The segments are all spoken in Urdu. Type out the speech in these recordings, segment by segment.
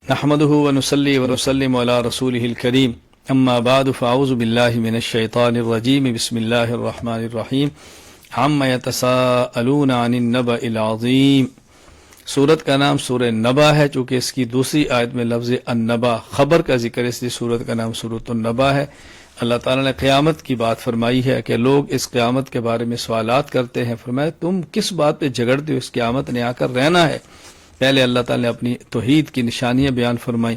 نحمده ونصلي ونسلم على رسوله الكريم اما بعد فاعوذ بالله من الشيطان الرجيم بسم الله الرحمن الرحيم عما يتساءلون عن النبأ العظيم۔ سورت کا نام سورہ نبا ہے، چونکہ اس کی دوسری آیت میں لفظ النبا خبر کا ذکر ہے، اس لیے سورت کا نام سورۃ النبا ہے۔ اللہ تعالیٰ نے قیامت کی بات فرمائی ہے کہ لوگ اس قیامت کے بارے میں سوالات کرتے ہیں، فرمایا تم کس بات پہ جھگڑتے ہو، اس قیامت نے آ کر رہنا ہے۔ پہلے اللہ تعالیٰ نے اپنی توحید کی نشانیاں بیان فرمائی،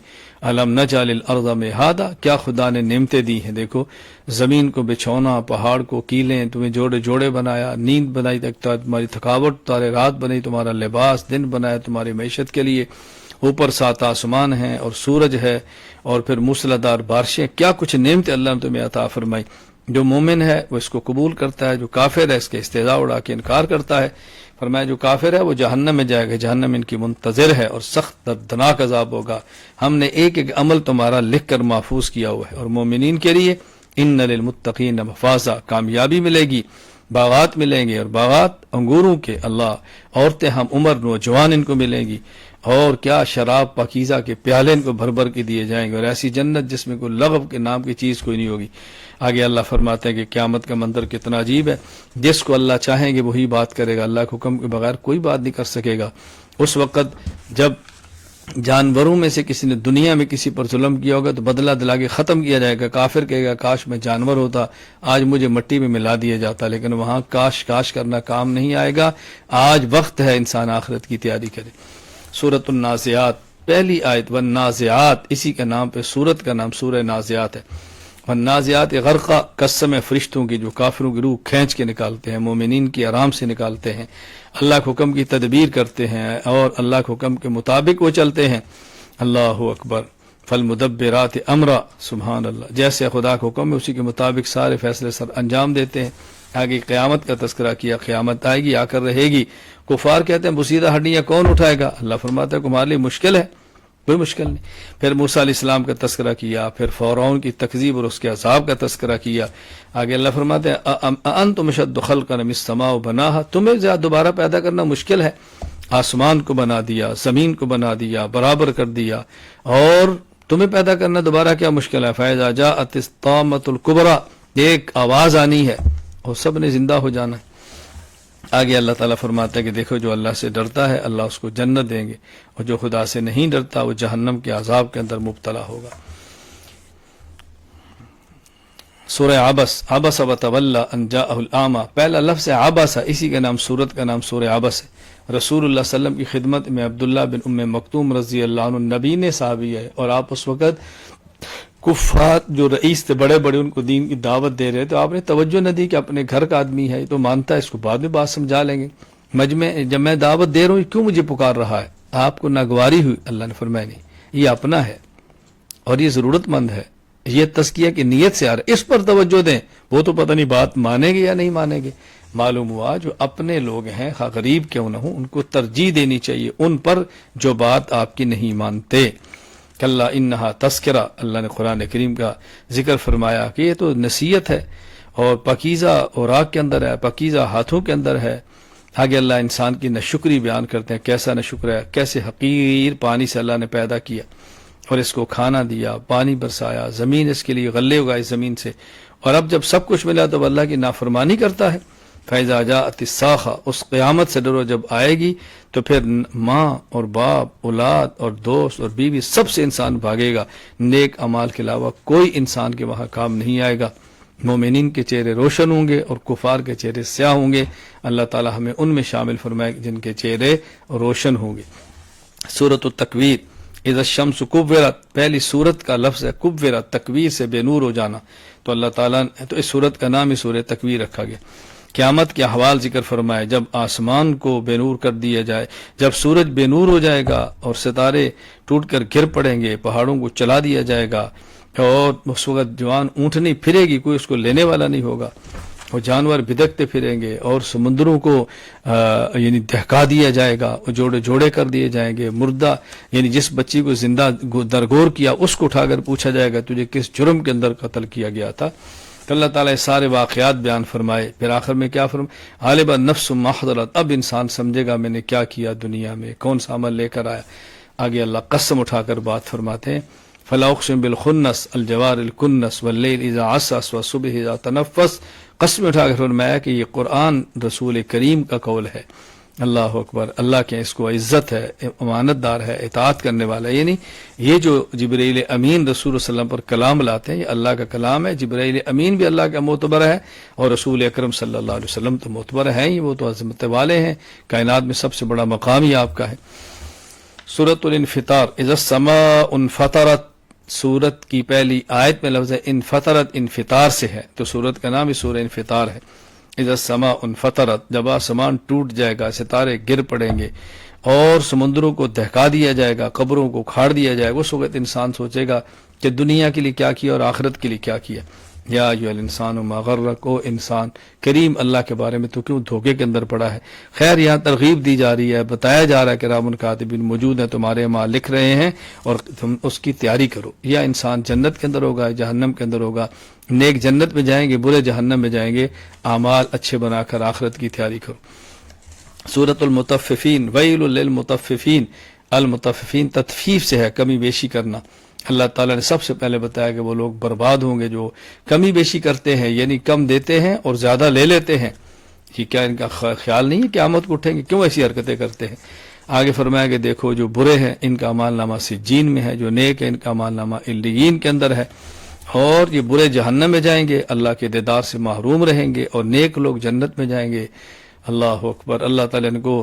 الم نجعل الارض مہادا، کیا خدا نے نعمتیں دی ہیں، دیکھو زمین کو بچھونا، پہاڑ کو کیلیں، تمہیں جوڑے جوڑے بنایا، نیند بنائی تمہاری تھکاوٹ تمہارے، رات بنائی تمہارا لباس، دن بنایا تمہاری معیشت کے لیے، اوپر 7 آسمان ہیں اور سورج ہے، اور پھر موسلادھار بارشیں، کیا کچھ نعمتیں اللہ نے تمہیں عطا فرمائی۔ جو مومن ہے وہ اس کو قبول کرتا ہے، جو کافر ہے اس کے استہزاء اڑا کے انکار کرتا ہے۔ فرمایا جو کافر ہے وہ جہنم میں جائے گا، جہنم ان کی منتظر ہے اور سخت دردناک عذاب ہوگا۔ ہم نے ایک ایک عمل تمہارا لکھ کر محفوظ کیا ہوا ہے، اور مومنین کے لیے ان للمتقین مفازا، کامیابی ملے گی، باغات ملیں گے، اور باغات انگوروں کے، اللہ، عورتیں ہم عمر نوجوان ان کو ملیں گی، اور کیا شراب پاکیزہ کے پیالے ان کو بھر بھر کے دیے جائیں گے، اور ایسی جنت جس میں کوئی لغو کے نام کی چیز کوئی نہیں ہوگی۔ آگے اللہ فرماتے ہیں کہ قیامت کا منظر کتنا عجیب ہے، جس کو اللہ چاہیں گے وہی بات کرے گا، اللہ کے حکم کے بغیر کوئی بات نہیں کر سکے گا۔ اس وقت جب جانوروں میں سے کسی نے دنیا میں کسی پر ظلم کیا ہوگا تو بدلہ دلا کے ختم کیا جائے گا، کافر کہے گا کاش میں جانور ہوتا، آج مجھے مٹی میں ملا دیا جاتا، لیکن وہاں کاش کاش کرنا کام نہیں آئے گا، آج وقت ہے انسان آخرت کی تیاری کرے۔ سورۃ النازعات پہلی آیت، والنازعات، اسی کے نام پہ سورت کا نام سورہ نازعات ہے۔ والنازعات غرقہ، قسم ہے فرشتوں کی جو کافروں کی روح کھینچ کے نکالتے ہیں، مومنین کی آرام سے نکالتے ہیں، اللہ کے حکم کی تدبیر کرتے ہیں اور اللہ کے حکم کے مطابق وہ چلتے ہیں۔ اللہ اکبر، فالمدبرات امرا، سبحان اللہ، جیسے خدا کا حکم ہے اسی کے مطابق سارے فیصلے سر انجام دیتے ہیں۔ آگے قیامت کا تذکرہ کیا، قیامت آئے گی، آ کر رہے گی۔ کفار کہتے ہیں بسیدہ ہڈیاں کون اٹھائے گا، اللہ فرماتا ہے تمہارے لیے مشکل ہے، کوئی مشکل نہیں۔ پھر موسیٰ علیہ السلام کا تذکرہ کیا، پھر فرعون کی تکذیب اور اس کے عذاب کا تذکرہ کیا۔ آگے اللہ فرماتے ہیں اانتم اشد خلقا من السماء بناها، تمہیں زیادہ دوبارہ پیدا کرنا مشکل ہے، آسمان کو بنا دیا، زمین کو بنا دیا، برابر کر دیا، اور تمہیں پیدا کرنا دوبارہ کیا مشکل ہے۔ فاذا جاءت الطامة الكبرى، ایک آواز آنی ہے اور سب نے زندہ ہو جانا ہے۔ آگے اللہ تعالیٰ فرماتا ہے کہ دیکھو جو اللہ سے ڈرتا ہے اللہ اس کو جنت دیں گے، اور جو خدا سے نہیں ڈرتا وہ جہنم کے عذاب کے اندر مبتلا ہوگا۔ سورہ عبس، عبس وتولی ان جاءہ الاعمی، پہلا لفظ ہے عبس، اسی کا نام سورت کا نام سورہ عبس ہے۔ رسول اللہ صلی اللہ علیہ وسلم کی خدمت میں عبداللہ بن ام مکتوم رضی اللہ عنہ نبی نے صحابی ہے، اور آپ اس وقت کفار جو رئیس تھے بڑے بڑے ان کو دین کی دعوت دے رہے، تو آپ نے توجہ نہ دی کہ اپنے گھر کا آدمی ہے، تو مانتا ہے، اس کو بعد میں بات سمجھا لیں گے، مجمع جب میں دعوت دے رہا ہوں کیوں مجھے پکار رہا ہے، آپ کو ناگواری ہوئی، اللہ نے فرمایا نہیں، یہ اپنا ہے اور یہ ضرورت مند ہے، یہ تزکیہ کی نیت سے آ رہا ہے، اس پر توجہ دیں، وہ تو پتہ نہیں بات مانیں گے یا نہیں مانیں گے۔ معلوم ہوا جو اپنے لوگ ہیں خواہ غریب کیوں نہ ہوں ان کو ترجیح دینی چاہیے ان پر جو بات آپ کی نہیں مانتے۔ کلا انہا تذکرہ، اللہ نے قرآن کریم کا ذکر فرمایا کہ یہ تو نصیحت ہے، اور پاکیزہ اوراق کے اندر ہے، پاکیزہ ہاتھوں کے اندر ہے۔ آگے اللہ انسان کی ناشکری بیان کرتے ہیں، کیسا ناشکر ہے، کیسے حقیر پانی سے اللہ نے پیدا کیا اور اس کو کھانا دیا، پانی برسایا، زمین اس کے لیے غلے اگائے زمین سے، اور اب جب سب کچھ ملا تو اللہ کی نافرمانی کرتا ہے۔ فَإِذَا جَاءَتِ الصَّاخَةُ، اس قیامت سے ڈرو جب آئے گی تو پھر ماں اور باپ، اولاد اور دوست اور بیوی، سب سے انسان بھاگے گا، نیک اعمال کے علاوہ کوئی انسان کے وہاں کام نہیں آئے گا۔ مومنین کے چہرے روشن ہوں گے اور کفار کے چہرے سیاہ ہوں گے، اللہ تعالی ہمیں ان میں شامل فرمائے جن کے چہرے روشن ہوں گے۔ سورۃ التکویر، اذا الشمس کورت، پہلی سورت کا لفظ ہے کورت، تکویر سے بے نور ہو جانا، تو اللہ تعالیٰ نے تو اس سورت کا نام ہی سورہ تکویر رکھا گیا۔ قیامت کے احوال ذکر فرمائے، جب آسمان کو بے نور کر دیا جائے، جب سورج بے نور ہو جائے گا اور ستارے ٹوٹ کر گر پڑیں گے، پہاڑوں کو چلا دیا جائے گا، اور اس وقت جوان اونٹنی پھرے گی، کوئی اس کو لینے والا نہیں ہوگا، اور جانور بدکتے پھریں گے، اور سمندروں کو یعنی دہکا دیا جائے گا، اور جوڑے جوڑے کر دیے جائیں گے، مردہ یعنی جس بچی کو زندہ درگور کیا اس کو اٹھا کر پوچھا جائے گا تجھے کس جرم کے اندر قتل کیا گیا تھا۔ تو اللہ تعالیٰ سارے واقعات بیان فرمائے، پھر آخر میں کیا فرمائے، غالبا نفس ما حضرت، اب انسان سمجھے گا میں نے کیا کیا دنیا میں، کون سا عمل لے کر آیا، آگے اللہ قسم اٹھا کر بات فرماتے ہیں فلا اقسم بالخنس الجوار الکنس واللیل اذا عسعس والصبح اذا تنفس، قسم اٹھا کر فرمایا کہ یہ قرآن رسول کریم کا قول ہے۔ اللہ اکبر، اللہ کے اس کو عزت ہے، امانت دار ہے، اطاعت کرنے والا ہے۔ یعنی یہ جو جبرائیل امین رسول اللہ علیہ وسلم پر کلام لاتے ہیں یہ اللہ کا کلام ہے، جبرائیل امین بھی اللہ کا معتبر ہے، اور رسول اکرم صلی اللہ علیہ وسلم تو معتبر ہیں ہی، وہ تو عظمت والے ہیں، کائنات میں سب سے بڑا مقام ہی آپ کا ہے۔ سورۃ الانفطار، اذا السماء انفطرت، سورت کی پہلی آیت میں لفظ انفطرت انفطار سے ہے، تو سورت کا نام ہی سورہ انفطار ہے۔ اذا السماء انفطرت، جب آسمان ٹوٹ جائے گا، ستارے گر پڑیں گے اور سمندروں کو دہکا دیا جائے گا، قبروں کو کھاڑ دیا جائے گا، اس وقت انسان سوچے گا کہ دنیا کے لیے کیا کیا اور آخرت کے لیے کیا کیا۔ یا ایھا الانسان ما غرک، او انسان کریم اللہ کے بارے میں تو کیوں دھوکے کے اندر پڑا ہے۔ خیر یہاں ترغیب دی جا رہی ہے، بتایا جا رہا ہے کہ کرام کاتبین موجود ہیں، تمہارے اعمال لکھ رہے ہیں اور تم اس کی تیاری کرو۔ یا انسان جنت کے اندر ہوگا، جہنم کے اندر ہوگا، نیک جنت میں جائیں گے، برے جہنم میں جائیں گے، اعمال اچھے بنا کر آخرت کی تیاری کرو۔ سورۃ المطففین، ویل للمطففین، المطففین تطفیف سے ہے، کمی بیشی کرنا۔ اللہ تعالیٰ نے سب سے پہلے بتایا کہ وہ لوگ برباد ہوں گے جو کمی بیشی کرتے ہیں، یعنی کم دیتے ہیں اور زیادہ لے لیتے ہیں۔ کہ کیا ان کا خیال نہیں ہے قیامت کو اٹھیں گے؟ کیوں ایسی حرکتیں کرتے ہیں؟ آگے فرمایا کہ دیکھو جو برے ہیں ان کا اعمال نامہ سجین میں ہے، جو نیک ہے ان کا اعمال نامہ علیین کے اندر ہے، اور یہ برے جہنم میں جائیں گے، اللہ کے دیدار سے محروم رہیں گے، اور نیک لوگ جنت میں جائیں گے۔ اللہ اکبر، اللہ تعالیٰ ان کو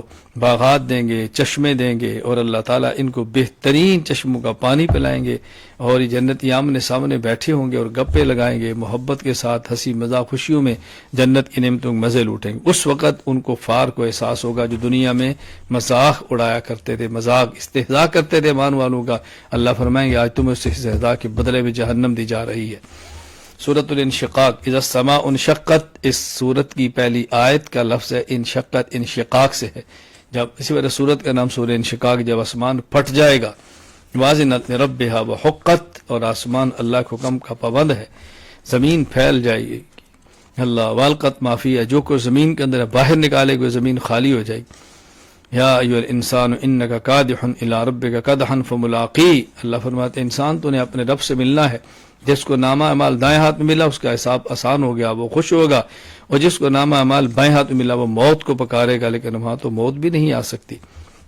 باغات دیں گے، چشمے دیں گے، اور اللہ تعالیٰ ان کو بہترین چشموں کا پانی پلائیں گے، اور یہ جنتی آمنے سامنے بیٹھے ہوں گے اور گپے لگائیں گے، محبت کے ساتھ ہنسی مذاق خوشیوں میں جنت کی نعمتوں کے مزے لوٹیں گے۔ اس وقت ان کو فار کو احساس ہوگا جو دنیا میں مذاق اڑایا کرتے تھے، مذاق استہزاء کرتے تھے ایمان والوں کا، اللہ فرمائیں گے آج تمہیں اس استہزاء کے بدلے میں جہنم دی جا رہی ہے۔ سورۃ الانشقاق، اذا السماء انشقت، اس سورت کی پہلی آیت کا لفظ ہے انشقت، انشقاق سے ہے۔ جب اسی وجہ سورت کا نام سورہ انشقاق، جب آسمان پھٹ جائے گا، وازنت لربھا وحقت، اور آسمان اللہ کے حکم کا پابند ہے، زمین پھیل جائے گی، اللہ والقت ما فیہا، جو کچھ زمین کے اندر ہے باہر نکالے گئے، زمین خالی ہو جائے گی۔ یا ایھا الانسان انک کادح الی ربک کدحا فملاقی، اللہ فرماتے ہیں انسان تو نے اپنے رب سے ملنا ہے، جس کو نامہ اعمال دائیں ہاتھ میں ملا اس کا حساب آسان ہو گیا، وہ خوش ہوگا، اور جس کو نامہ اعمال بائیں ہاتھ میں ملا وہ موت کو پکارے گا، لیکن وہاں تو موت بھی نہیں آ سکتی۔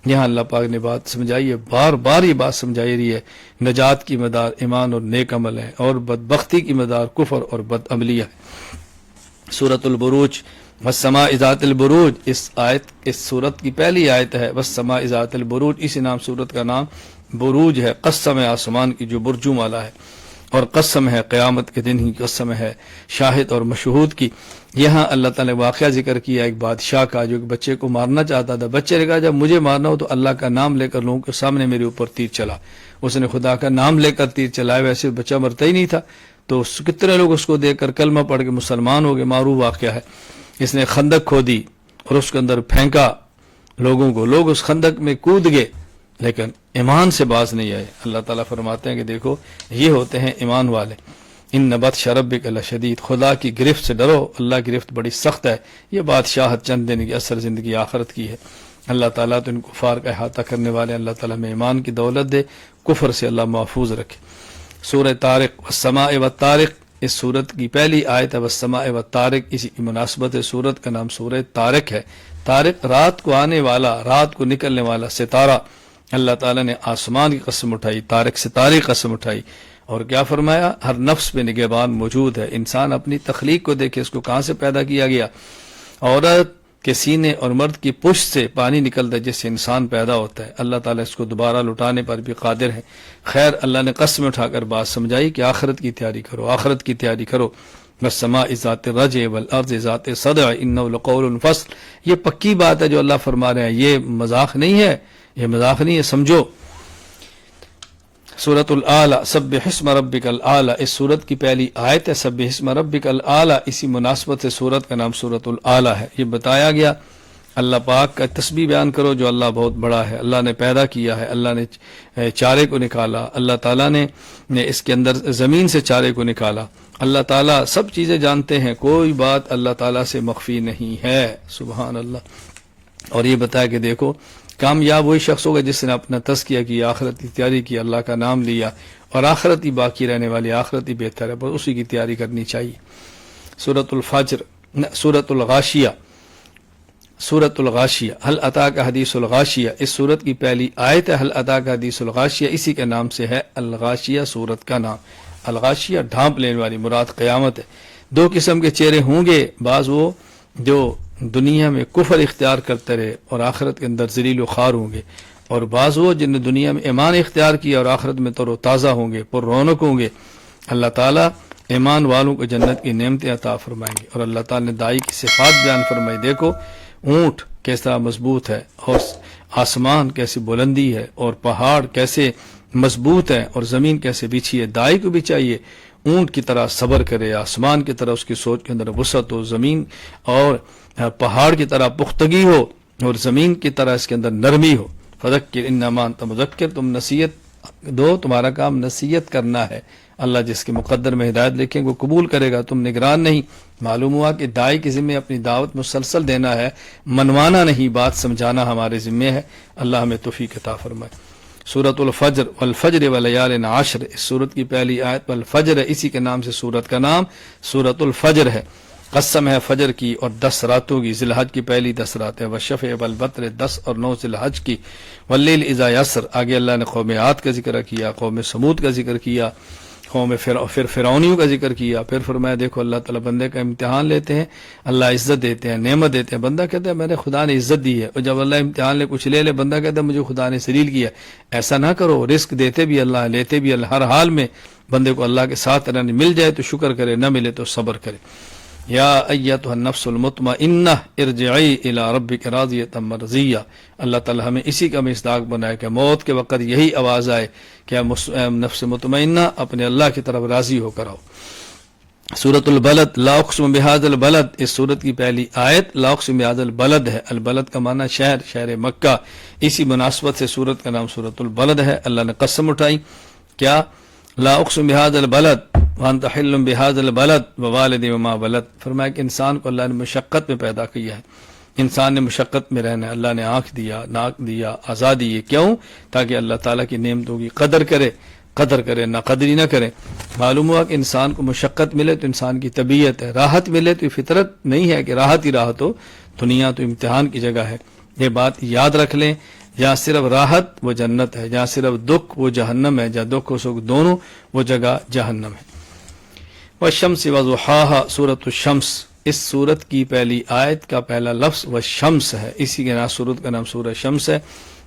یہاں اللہ پاک نے بات سمجھائی ہے، بار بار یہ بات سمجھائی رہی ہے، نجات کی مدار ایمان اور نیک عمل ہے، اور بدبختی کی مدار کفر اور بد عملیہ ہے۔ سورۃ البروج، والسماء ذات البروج، اس سورت کی پہلی آیت ہے، والسماء ذات البروج، اسی نام سورت کا نام بروج ہے، قسم ہے آسمان کی جو برجوں والا ہے، اور قسم ہے قیامت کے دن ہی قسم ہے، شاہد اور مشہود کی۔ یہاں اللہ تعالیٰ نے واقعہ ذکر کیا ایک بادشاہ کا جو کہ بچے کو مارنا چاہتا تھا، بچے نے کہا جب مجھے مارنا ہو تو اللہ کا نام لے کر لوگوں کے سامنے میرے اوپر تیر چلا، اس نے خدا کا نام لے کر تیر چلائے، ویسے بچہ مرتا ہی نہیں تھا، تو کتنے لوگ اس کو دیکھ کر کلمہ پڑھ کے مسلمان ہو گئے، معروف واقعہ ہے۔ اس نے خندق کھودی اور اس کے اندر پھینکا لوگوں کو، لوگ اس خندق میں کود گئے لیکن ایمان سے باز نہیں آئے۔ اللہ تعالیٰ فرماتے ہیں کہ دیکھو یہ ہوتے ہیں ایمان والے۔ ان بطش ربک لشدید، خدا کی گرفت سے ڈرو، اللہ کی گرفت بڑی سخت ہے۔ یہ بادشاہت چند دن کی، اثر زندگی آخرت کی ہے۔ اللہ تعالیٰ تو ان کفار کا احاطہ کرنے والے، اللہ تعالیٰ میں ایمان کی دولت دے، کفر سے اللہ محفوظ رکھے۔ سورہ طارق، والسماء والطارق، اس سورت کی پہلی آیت ہے والسماء والطارق، اسی کی مناسبت ہے سورت کا نام سورہ طارق ہے۔ طارق رات کو آنے والا، رات کو نکلنے والا ستارہ، اللہ تعالیٰ نے آسمان کی قسم اٹھائی، طارق ستارے کی قسم اٹھائی، اور کیا فرمایا ہر نفس میں نگہبان موجود ہے۔ انسان اپنی تخلیق کو دیکھے، اس کو کہاں سے پیدا کیا گیا، عورت کے سینے اور مرد کی پشت سے پانی نکلتا ہے جس سے انسان پیدا ہوتا ہے، اللہ تعالیٰ اس کو دوبارہ لٹانے پر بھی قادر ہے۔ خیر اللہ نے قسم اٹھا کر بات سمجھائی کہ آخرت کی تیاری کرو، آخرت کی تیاری کرو۔ والسماء ذات الرجع والارض ذات الصدع انه لقول فصل، یہ پکی بات ہے جو اللہ فرما رہے ہیں، یہ مذاق نہیں ہے، یہ مذاق نہیں ہے، سمجھو۔ سورۃ الاعلی، سبح اسم ربک الاعلی، اس سورت کی پہلی آیت ہے سبح اسم ربک الاعلی، اسی مناسبت سے سورت کا نام سورۃ الاعلی ہے۔ یہ بتایا گیا اللہ پاک کا تسبیح بیان کرو جو اللہ بہت بڑا ہے، اللہ نے پیدا کیا ہے، اللہ نے چارے کو نکالا، اللہ تعالیٰ نے اس کے اندر زمین سے چارے کو نکالا، اللہ تعالیٰ سب چیزیں جانتے ہیں، کوئی بات اللہ تعالیٰ سے مخفی نہیں ہے، سبحان اللہ۔ اور یہ بتایا کہ دیکھو کامیاب وہی شخص ہوگا جس نے اپنا تزکیہ کیا، آخرت کی تیاری کی، اللہ کا نام لیا، اور آخرت ہی باقی رہنے والی، آخرت ہی بہتر ہے، بس اسی کی تیاری کرنی چاہیے۔ سورۃ الفجر، سورۃ الغاشیہ، سورۃ الغاشیہ، حل اتاک حدیث الغاشیہ، اس سورت کی پہلی آیت ہے حل اتاک حدیث الغاشیہ، اسی کے نام سے ہے الغاشیہ سورت کا نام۔ الغاشیہ ڈھانپ لینے والی، مراد قیامت ہے۔ دو قسم کے چہرے ہوں گے، بعض وہ جو دنیا میں کفر اختیار کرتے رہے اور آخرت کے اندر ذلیل و خوار ہوں گے، اور بعض وہ جن نے دنیا میں ایمان اختیار کیا اور آخرت میں تر و تازہ ہوں گے، پر رونق ہوں گے۔ اللہ تعالیٰ ایمان والوں کو جنت کی نعمتیں عطا فرمائیں گے، اور اللہ تعالیٰ نے داعی کی صفات بیان فرمائی۔ دیکھو اونٹ کس طرح مضبوط ہے، اور آسمان کیسی بلندی ہے، اور پہاڑ کیسے مضبوط ہیں، اور زمین کیسے بچھی ہے۔ داعی کو بھی چاہیے اونٹ کی طرح صبر کرے، آسمان کی طرح اس کی سوچ کے اندر وسعت ہو، زمین اور پہاڑ کی طرح پختگی ہو، اور زمین کی طرح اس کے اندر نرمی ہو۔ فذکر انما انت مذکر، تم نصیحت دو، تمہارا کام نصیحت کرنا ہے۔ اللہ جس کے مقدر میں ہدایت لکھیں وہ قبول کرے گا، تم نگران نہیں۔ معلوم ہوا کہ داعی کے ذمے اپنی دعوت مسلسل دینا ہے، منوانا نہیں، بات سمجھانا ہمارے ذمے ہے۔ اللہ ہمیں توفیق عطا فرمائے۔ سورۃ الفجر، والفجر ولیال عشر، اس سورت کی پہلی آیت والفجر ہے، اسی کے نام سے سورت کا نام سورۃ الفجر ہے۔ قسم ہے فجر کی اور 10 راتوں کی، ذی الحج کی پہلی 10 راتیں، والشفع والوتر 10 اور 9 ذی الحج کی، واللیل اذا یسر۔ آگے اللہ نے قوم عاد کا ذکر کیا، قوم سمود کا ذکر کیا، قوم پھر فرعونیوں کا ذکر کیا، پھر فرمایا دیکھو اللہ تعالیٰ بندے کا امتحان لیتے ہیں، اللہ عزت دیتے ہیں، نعمت دیتے ہیں۔ بندہ کہتا ہے میرے خدا نے عزت دی ہے، اور جب اللہ امتحان لے کچھ لے بندہ کہتا ہے مجھے خدا نے ذلیل کیا۔ ایسا نہ کرو، رزق دیتے بھی اللہ، لیتے بھی اللہ، ہر حال میں بندے کو اللہ کے ساتھ رہنے مل جائے تو شکر کرے، نہ ملے تو صبر کرے۔ یا ایتھا النفس المطمئنہ ارجعی الی ربک راضیۃ مرضیہ۔ اللہ تعالی ہمیں اسی کا مصداق بنائے کہ موت کے وقت یہی آواز آئے کہ نفس مطمئنہ اپنے اللہ کی طرف راضی ہو کر آؤ۔ سورۃ البلد، لا اقسم بہذا البلد، اس سورت کی پہلی آیت لا اقسم بہذا البلد ہے۔ البلد کا معنی شہر، شہر مکہ، اسی مناسبت سے سورت کا نام سورۃ البلد ہے۔ اللہ نے قسم اٹھائی، کیا؟ لا اقسم بہذا البلد وانت حل بہذا البلد ووالد وما ولد۔ فرمایا کہ انسان کو اللہ نے مشقت میں پیدا کیا ہے، انسان نے مشقت میں رہنا ہے۔ اللہ نے آنکھ دیا، ناک دیا، آزادی، یہ کیوں؟ تاکہ اللہ تعالیٰ کی نعمتوں کی قدر کرے، نہ قدری نہ کرے۔ معلوم ہوا کہ انسان کو مشقت ملے تو انسان کی طبیعت ہے، راحت ملے تو یہ فطرت نہیں ہے کہ راحت ہی راحت ہو۔ دنیا تو امتحان کی جگہ ہے، یہ بات یاد رکھ لیں۔ جہاں صرف راحت وہ جنت ہے، جہاں صرف دکھ وہ جہنم ہے، جہاں دکھ و سکھ دونوں وہ جگہ جہنم ہے۔ والشمس وضحاها، سورۃ الشمس، اس سورت کی پہلی آیت کا پہلا لفظ والشمس ہے، اسی کے نام سورت کا نام سورہ شمس ہے۔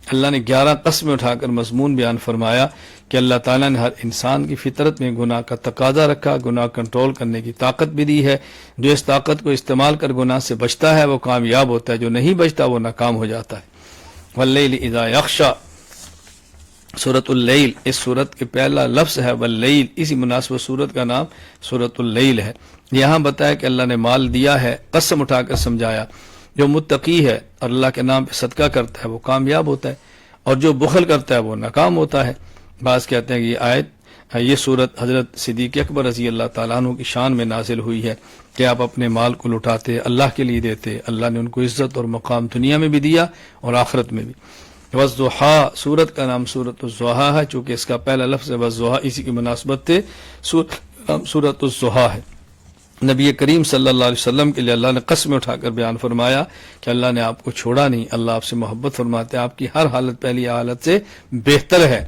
اللہ نے 11 قسمیں اٹھا کر مضمون بیان فرمایا کہ اللہ تعالیٰ نے ہر انسان کی فطرت میں گناہ کا تقاضا رکھا، گناہ کنٹرول کرنے کی طاقت بھی دی ہے۔ جو اس طاقت کو استعمال کر گناہ سے بچتا ہے وہ کامیاب ہوتا ہے، جو نہیں بچتا وہ ناکام ہو جاتا ہے۔ واللیل اذا یغشی، سورۃ اللیل، اس سورت کے پہلا لفظ ہے واللیل، اسی مناسبت سورت کا نام سورۃ اللیل ہے۔ یہاں بتایا کہ اللہ نے مال دیا ہے، قسم اٹھا کر سمجھایا۔ جو متقی ہے اور اللہ کے نام پہ صدقہ کرتا ہے وہ کامیاب ہوتا ہے، اور جو بخل کرتا ہے وہ ناکام ہوتا ہے۔ بعض کہتے ہیں کہ یہ سورت حضرت صدیق اکبر رضی اللہ تعالیٰ عنہ کی شان میں نازل ہوئی ہے کہ آپ اپنے مال کو لٹاتے، اللہ کے لیے دیتے، اللہ نے ان کو عزت اور مقام دنیا میں بھی دیا اور آخرت میں بھی۔ والضحیٰ، سورت کا نام سورۃ الضحیٰ ہے، چونکہ اس کا پہلا لفظ ہے والضحیٰ، اسی کی مناسبت سے سورۃ الضحیٰ ہے۔ نبی کریم صلی اللہ علیہ وسلم کے لیے اللہ نے قسم اٹھا کر بیان فرمایا کہ اللہ نے آپ کو چھوڑا نہیں، اللہ آپ سے محبت فرماتے ہیں، آپ کی ہر حالت پہلی حالت سے بہتر ہے۔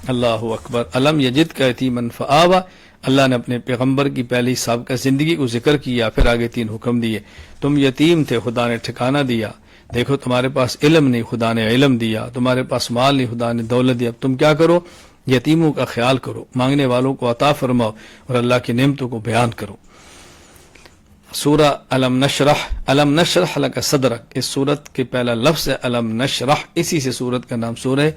اللہ اکبر۔ علم یجد کا یتیمن فآویٰ، اللہ نے اپنے پیغمبر کی پہلی سابقہ زندگی کو ذکر کیا، پھر آگے 3 حکم دیے۔ تم یتیم تھے، خدا نے ٹھکانہ دیا۔ دیکھو تمہارے پاس علم نہیں، خدا نے علم دیا۔ تمہارے پاس مال نہیں، خدا نے دولت دیا۔ اب تم کیا کرو؟ یتیموں کا خیال کرو، مانگنے والوں کو عطا فرماؤ، اور اللہ کی نعمتوں کو بیان کرو۔ سورہ علم نشرح لک صدرک، اس سورت کے پہلا لفظ ہے علم نشرح، اسی سے سورت کا نام سورہ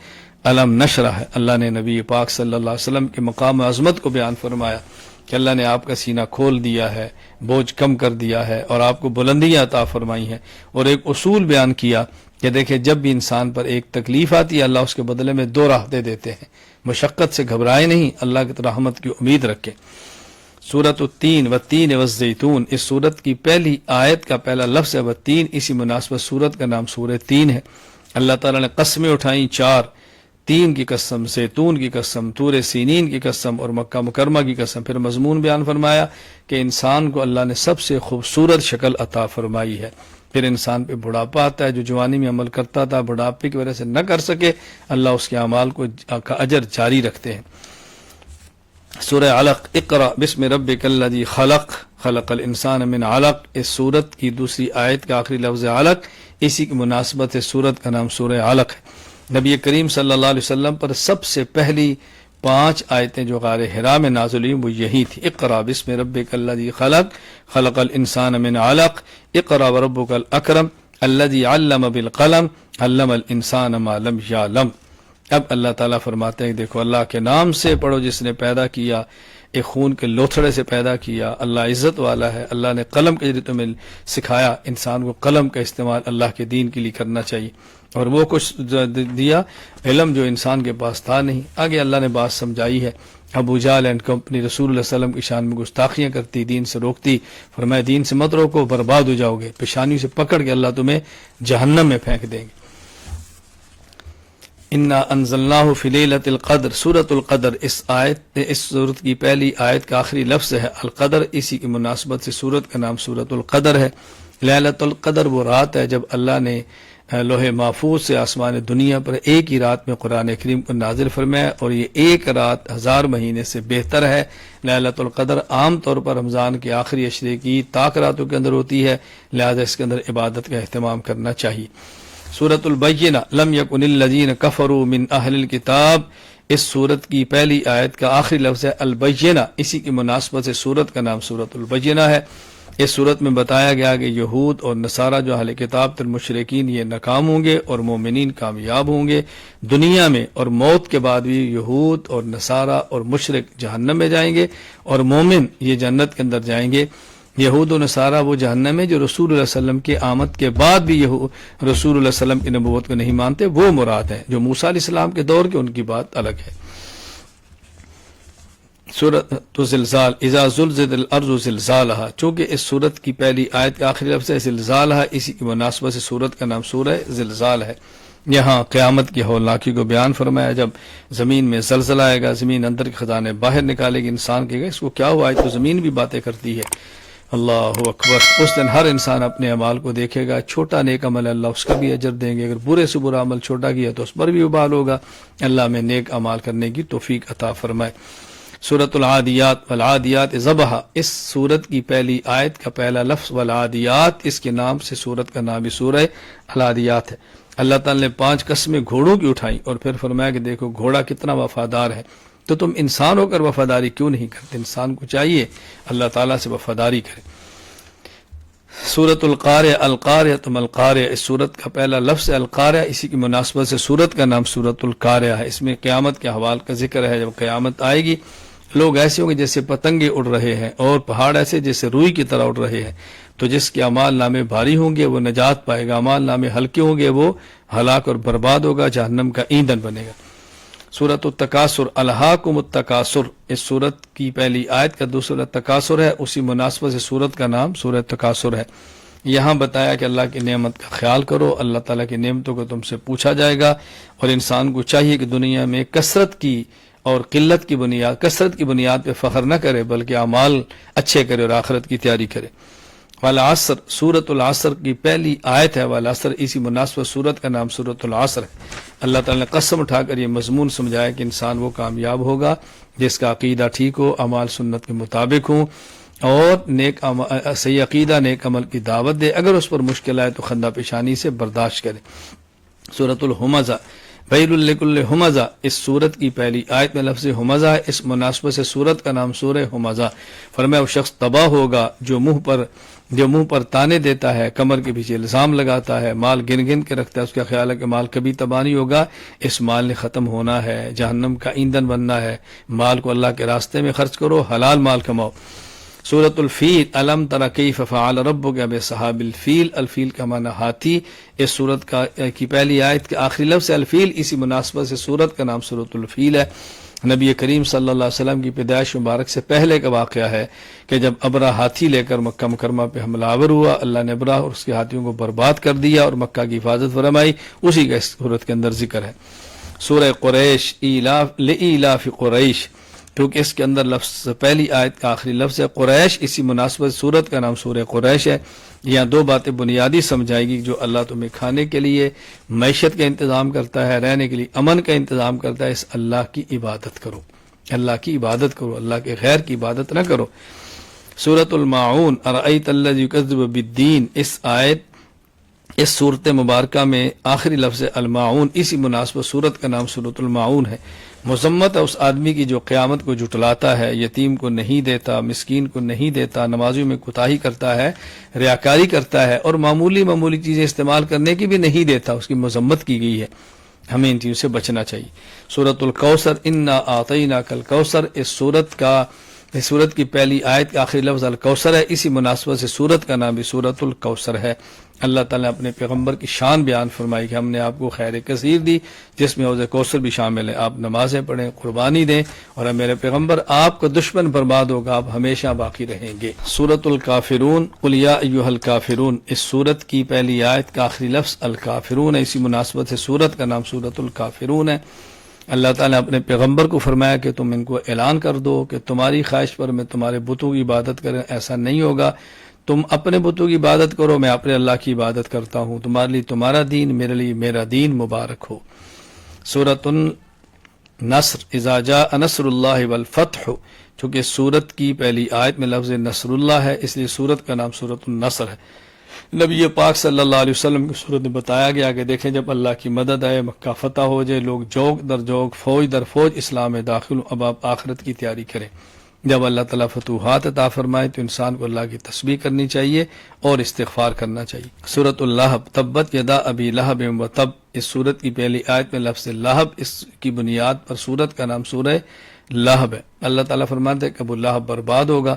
علم نشرح ہے۔ اللہ نے نبی پاک صلی اللہ علیہ وسلم کے مقام عظمت کو بیان فرمایا کہ اللہ نے آپ کا سینہ کھول دیا ہے، بوجھ کم کر دیا ہے، اور آپ کو بلندیاں عطا فرمائی ہیں۔ اور ایک اصول بیان کیا کہ دیکھیں جب بھی انسان پر ایک تکلیف آتی ہے اللہ اس کے بدلے میں 2 راحتیں دیتے ہیں۔ مشقت سے گھبرائے نہیں، اللہ کی رحمت کی امید رکھے۔ سورۃ التین والتین والزیتون، اس سورت کی پہلی آیت کا پہلا لفظ ہے والتین، اسی مناسبت سورت کا نام سورہ تین ہے۔ اللہ تعالیٰ نے قسمیں اٹھائیں 4، تین کی قسم، زیتون کی قسم، طور سینین کی قسم اور مکہ مکرمہ کی قسم. پھر مضمون بیان فرمایا کہ انسان کو اللہ نے سب سے خوبصورت شکل عطا فرمائی ہے. پھر انسان پہ بڑھاپا آتا ہے، جو جوانی میں عمل کرتا تھا بڑھاپے کی وجہ سے نہ کر سکے، اللہ اس کے اعمال کا اجر جاری رکھتے ہیں. سورہ علق، اقرأ بسم ربک الذی خلق خلق الانسان من علق، اس سورت کی دوسری آیت کا آخری لفظ علق، اسی کی مناسبت سے سورت کا نام سورہ علق ہے. نبی کریم صلی اللہ علیہ وسلم پر سب سے پہلی 5 آیتیں جو غار حرا میں نازل ہوئی وہ یہی تھی. اقرأ بسم ربک الذی خلق خلق الانسان من علق اقرأ وربک الاکرم الذی علم بالقلم علم الانسان ما لم یعلم. اب اللہ تعالیٰ فرماتے ہیں دیکھو اللہ کے نام سے پڑھو جس نے پیدا کیا، ایک خون کے لوتھڑے سے پیدا کیا. اللہ عزت والا ہے. اللہ نے قلم کے ذریعے تمہیں سکھایا، انسان کو قلم کا استعمال اللہ کے دین کے لیے کرنا چاہیے، اور وہ کچھ دیا علم جو انسان کے پاس تھا نہیں. آگے اللہ نے بات سمجھائی ہے. ابو جہل اینڈ کمپنی رسول اللہ صلی اللہ علیہ وسلم کی شان میں گستاخیاں کرتی، دین سے روکتی، فرمایا دین سے مت روکو برباد ہو جاؤ گے، پیشانی سے پکڑ کے اللہ تمہیں جہنم میں پھینک دیں گے. انا انزلناہ فی لیلۃ القدر، سورۃ القدر، اس سورت کی پہلی آیت کا آخری لفظ ہے القدر، اسی کی مناسبت سے سورت کا نام سورۃ القدر ہے. لیلۃ القدر وہ رات ہے جب اللہ نے لوح محفوظ سے آسمان دنیا پر ایک ہی رات میں قرآن کریم کو نازل فرمایا، اور یہ ایک رات 1000 مہینے سے بہتر ہے. لیلۃ القدر عام طور پر رمضان کے آخری عشرے کی طاق راتوں کے اندر ہوتی ہے، لہذا اس کے اندر عبادت کا اہتمام کرنا چاہیے. سورۃ البینہ، لم یکن الذین کفروا من اہل الکتاب، اس سورت کی پہلی آیت کا آخری لفظ ہے البینہ، اسی کی مناسبت سے سورت کا نام سورۃ البینہ ہے. اس صورت میں بتایا گیا کہ یہود اور نصارہ جو اہل کتاب تر مشرکین یہ ناکام ہوں گے اور مومنین کامیاب ہوں گے دنیا میں، اور موت کے بعد بھی یہود اور نصارہ اور مشرک جہنم میں جائیں گے اور مومن یہ جنت کے اندر جائیں گے. یہود و نصارہ وہ جہنم میں جو رسول اللہ صلی اللہ علیہ وسلم کی آمد کے بعد بھی رسول اللہ صلی اللہ علیہ وسلم کی نبوت کو نہیں مانتے، وہ مراد ہیں. جو موسیٰ علیہ السلام کے دور کے ان کی بات الگ ہے. سورۃ زلزال، اذا زلزلت الارض زلزالہا، چونکہ اس سورت کی پہلی آیت کا آخری لفظ ہے زلزالہا، اسی کی مناسبت سے سورت کا نام سورہ زلزال ہے. یہاں قیامت کی ہولناکی کو بیان فرمایا، جب زمین میں زلزلہ آئے گا، زمین اندر کے خزانے باہر نکالے گی، انسان کہے گا اس کو کیا ہوا ہے، تو زمین بھی باتیں کرتی ہے. اللہ اکبر. اس دن ہر انسان اپنے اعمال کو دیکھے گا، چھوٹا نیک عمل ہے اللہ اس کا بھی اجر دیں گے، اگر برے سے برا عمل چھوٹا کیا تو اس پر بھی وبال ہوگا. اللہ میں نیک اعمال کرنے کی توفیق عطا فرمائے. سورۃ العادیات، والعادیات ضبحا، اس سورت کی پہلی آیت کا پہلا لفظ والعادیات، اس کے نام سے سورت کا نام بھی سورہ العادیات ہے. اللہ تعالی نے 5 قسمیں گھوڑوں کی اٹھائیں اور پھر فرمایا کہ دیکھو گھوڑا کتنا وفادار ہے، تو تم انسان ہو کر وفاداری کیوں نہیں کرتے؟ انسان کو چاہیے اللہ تعالیٰ سے وفاداری کرے. سورۃ القاریہ، القاریہ ما القاریہ، اس سورت کا پہلا لفظ القاریہ، اسی کی مناسبت سے سورت کا نام سورۃ القاریہ ہے. اس میں قیامت کے احوال کا ذکر ہے. جب قیامت آئے گی لوگ ایسے ہوں گے جیسے پتنگے اڑ رہے ہیں، اور پہاڑ ایسے جیسے روئی کی طرح اڑ رہے ہیں. تو جس کے اعمال نامے بھاری ہوں گے وہ نجات پائے گا، اعمال نامے ہلکے ہوں گے وہ ہلاک اور برباد ہوگا، جہنم کا ایندھن بنے گا. سورۃ التکاثر، الہاکم التکاثر، اس سورت کی پہلی آیت کا دوسرا تکاثر ہے، اسی مناسبت سے سورت کا نام سورہ تکاثر ہے. یہاں بتایا کہ اللہ کی نعمت کا خیال کرو، اللہ تعالیٰ کی نعمتوں کو تم سے پوچھا جائے گا، اور انسان کو چاہیے کہ دنیا میں کثرت کی اور قلت کی بنیاد، کثرت کی بنیاد پہ فخر نہ کرے بلکہ اعمال اچھے کرے اور آخرت کی تیاری کرے. والعصر، سورۃ العصر کی پہلی آیت ہے والعصر، اسی مناسبت سورت کا نام سورۃ العصر ہے. اللہ تعالیٰ نے قسم اٹھا کر یہ مضمون سمجھایا کہ انسان وہ کامیاب ہوگا جس کا عقیدہ ٹھیک ہو، اعمال سنت کے مطابق ہوں، اور صحیح عقیدہ نیک عمل کی دعوت دے، اگر اس پر مشکل آئے تو خندہ پیشانی سے برداشت کرے. سورۃ الہمزہ، ویل لکل ہمزہ، اس سورت کی پہلی آیت میں لفظ ہمزہ ہے، اس مناسبت سے سورت کا نام سورہ ہمزہ. فرمایا وہ شخص تباہ ہوگا جو منہ پر تانے دیتا ہے، کمر کے پیچھے الزام لگاتا ہے، مال گن گن کے رکھتا ہے، اس کا خیال ہے کہ مال کبھی تباہ نہیں ہوگا، اس مال نے ختم ہونا ہے، جہنم کا ایندھن بننا ہے. مال کو اللہ کے راستے میں خرچ کرو، حلال مال کماؤ. سورۃ الفیل، الم تر کیف فعل ربک باصحاب الفیل، الفیل کا معنی ہاتھی. اس سورت کی پہلی آیت کے آخری لفظ الفیل، اسی مناسبت سے سورت کا نام سورۃ الفیل ہے. نبی کریم صلی اللہ علیہ وسلم کی پیدائش مبارک سے پہلے کا واقعہ ہے کہ جب ابرہ ہاتھی لے کر مکہ مکرمہ پہ حملہ آور ہوا، اللہ نے ابرہ اور اس کے ہاتھیوں کو برباد کر دیا اور مکہ کی حفاظت فرمائی، اسی کا اس صورت کے اندر ذکر ہے۔ سورہ قریش، لإیلاف قریش، کیونکہ اس کے اندر لفظ پہلی آیت کا آخری لفظ ہے قریش، اسی مناسبت صورت کا نام سورہ قریش ہے۔ یہاں دو باتیں بنیادی سمجھائے گی، جو اللہ تمہیں کھانے کے لیے معیشت کا انتظام کرتا ہے، رہنے کے لیے امن کا انتظام کرتا ہے، اس اللہ کی عبادت کرو، اللہ کی عبادت کرو، اللہ کے غیر کی عبادت نہ کرو۔ سورۃ الماعون، ارأیت الذی یکذب بالدین، اس آیت اس صورت مبارکہ میں آخری لفظ الماعون، اسی مناسبت صورت کا نام سورۃ الماعون ہے۔ مذمت ہے اس آدمی کی جو قیامت کو جھٹلاتا ہے، یتیم کو نہیں دیتا، مسکین کو نہیں دیتا، نمازیوں میں کوتاہی کرتا ہے، ریاکاری کرتا ہے اور معمولی معمولی چیزیں استعمال کرنے کی بھی نہیں دیتا، اس کی مذمت کی گئی ہے۔ ہمیں ان چیزوں سے بچنا چاہیے۔ سورۃ الکوثر، انا اعطیناک الکوثر، اس سورت کی پہلی آیت کا آخری لفظ الکوثر ہے، اسی مناسبت سے سورت کا نام بھی سورۃ الکوثر ہے۔ اللہ تعالیٰ نے اپنے پیغمبر کی شان بیان فرمائی کہ ہم نے آپ کو خیر کثیر دی، جس میں حوض کوثر بھی شامل ہے، آپ نمازیں پڑھیں، قربانی دیں، اور میرے پیغمبر آپ کا دشمن برباد ہوگا، آپ ہمیشہ باقی رہیں گے۔ سورۃ الکافرون، قل یا ایھا الکافرون، اس سورت کی پہلی آیت کا آخری لفظ الکافرون ہے، اسی مناسبت سے سورت کا نام سورۃ الکافرون ہے۔ اللہ تعالیٰ نے اپنے پیغمبر کو فرمایا کہ تم ان کو اعلان کر دو کہ تمہاری خواہش پر میں تمہارے بتوں کی عبادت کریں، ایسا نہیں ہوگا، تم اپنے بتوں کی عبادت کرو، میں اپنے اللہ کی عبادت کرتا ہوں، تمہارے لیے تمہارا دین، میرے لیے میرا دین مبارک ہو۔ سورۃ النصر، اذا جاء نصر اللہ والفتح، چونکہ سورت کی پہلی آیت میں لفظ نصر اللہ ہے، اس لیے سورت کا نام سورۃ النصر ہے۔ نبی پاک صلی اللہ علیہ وسلم کی صورت میں بتایا گیا کہ دیکھیں جب اللہ کی مدد آئے، مکہ فتح ہو جائے، لوگ جوگ در جوگ، فوج در فوج اسلام میں داخل ہوں، اب آپ آخرت کی تیاری کریں۔ جب اللہ تعالیٰ فتوحات عطا فرمائے تو انسان کو اللہ کی تسبیح کرنی چاہیے اور استغفار کرنا چاہیے۔ سورۃ اللہب، تبت یدا ابی لہب وتب، اس سورت کی پہلی آیت میں لفظ لہب، اس کی بنیاد پر سورت کا نام سورہ لہب ہے۔ اللہ تعالیٰ فرماتے ہیں کہ ابو لہب برباد ہوگا،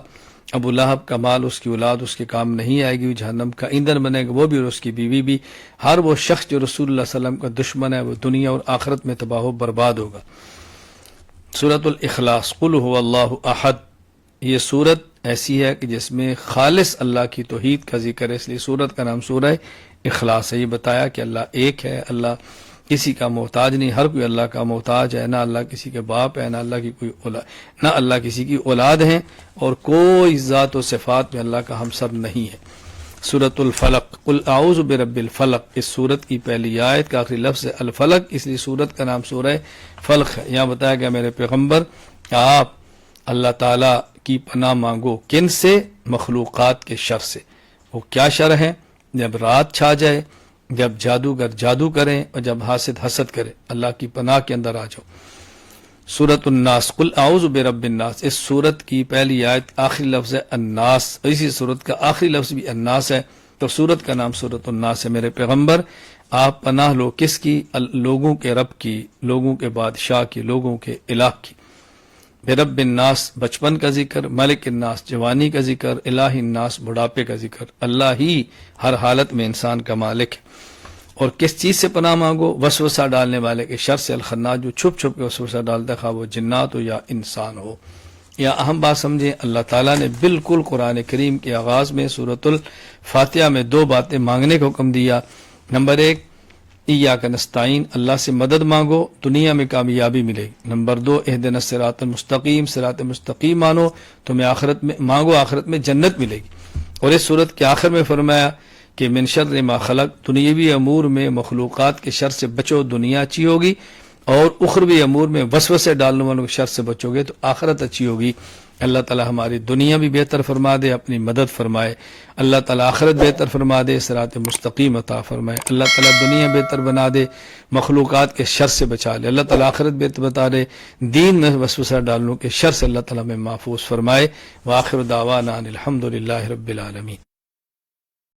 ابو لہب کا مال، اس کی اولاد اس کے کام نہیں آئے گی، جہنم کا ایندھن بنے گا، وہ بھی اور اس کی بیوی بھی۔ ہر وہ شخص جو رسول اللہ صلی اللہ علیہ وسلم کا دشمن ہے وہ دنیا اور آخرت میں تباہ و برباد ہوگا۔ سورۃ الاخلاص، قل هو اللہ احد، یہ سورت ایسی ہے کہ جس میں خالص اللہ کی توحید کا ذکر ہے، اس لیے سورت کا نام سورہ اخلاص ہے۔ یہ بتایا کہ اللہ ایک ہے، اللہ کسی کا محتاج نہیں، ہر کوئی اللہ کا محتاج ہے، نہ اللہ کسی کے باپ ہے، نہ اللہ کی کوئی اولاد، نہ اللہ کسی کی اولاد ہے، اور کوئی ذات و صفات میں اللہ کا ہمسر نہیں ہے۔ سورۃ الفلق، قل اعوذ برب الفلق، اس سورت کی پہلی آیت کا آخری لفظ ہے الفلق، اس لیے سورت کا نام سورہ فلق ہے۔ یہاں بتایا گیا میرے پیغمبر آپ اللہ تعالیٰ کی پناہ مانگو، کن سے؟ مخلوقات کے شر سے۔ وہ کیا شر ہے؟ جب رات چھا جائے، جب جادوگر جادو کریں، اور جب حاسد حسد کرے، اللہ کی پناہ کے اندر آ جاؤ۔ سورۃ الناس، قل اعوذ برب الناس، اس سورت کی پہلی آیت آخری لفظ ہے الناس، اسی سورت کا آخری لفظ بھی الناس ہے، تو سورت کا نام سورۃ الناس ہے۔ میرے پیغمبر آپ پناہ لو کس کی؟ لوگوں کے رب کی، لوگوں کے بادشاہ کی، لوگوں کے الہ کی۔ برب الناس بچپن کا ذکر، ملک الناس جوانی کا ذکر، الہ الناس بڑھاپے کا ذکر۔ اللہ ہی ہر حالت میں انسان کا مالک ہے۔ اور کس چیز سے پناہ مانگو؟ وسوسہ ڈالنے والے کے شر سے، الخناس، جو چھپ چھپ کے وسوسہ ڈالتا ہے، خواہ وہ جنات ہو یا انسان ہو۔ یا اہم بات سمجھیں، اللہ تعالیٰ نے بالکل قرآن کریم کے آغاز میں سورۃ الفاتحہ میں دو باتیں مانگنے کا حکم دیا۔ نمبر ایک، ایاک نستعین، اللہ سے مدد مانگو، دنیا میں کامیابی ملے گی۔ نمبر دو، اہدنا الصراط المستقیم، صراط مستقیم مانو، تمہیں آخرت میں مانگو، آخرت میں جنت ملے گی۔ اور اس سورت کے آخر میں فرمایا کہ من شر ما خلق، دنیاوی امور میں مخلوقات کے شر سے بچو، دنیا اچھی ہوگی، اور اخروی امور میں وسوسے ڈالنے والوں کے شر سے بچو گے تو آخرت اچھی ہوگی۔ اللہ تعالی ہماری دنیا بھی بہتر فرما دے، اپنی مدد فرمائے۔ اللہ تعالی آخرت بہتر فرما دے، صراط مستقیم عطا فرمائے۔ اللہ تعالی دنیا بہتر بنا دے، مخلوقات کے شر سے بچا لے۔ اللہ تعالی آخرت بہتر بتا دے، دین میں وسوسہ ڈالنے کے شر سے اللہ تعالی میں محفوظ فرمائے۔ وآخر دعوانا ان الحمد للہ رب العالمین۔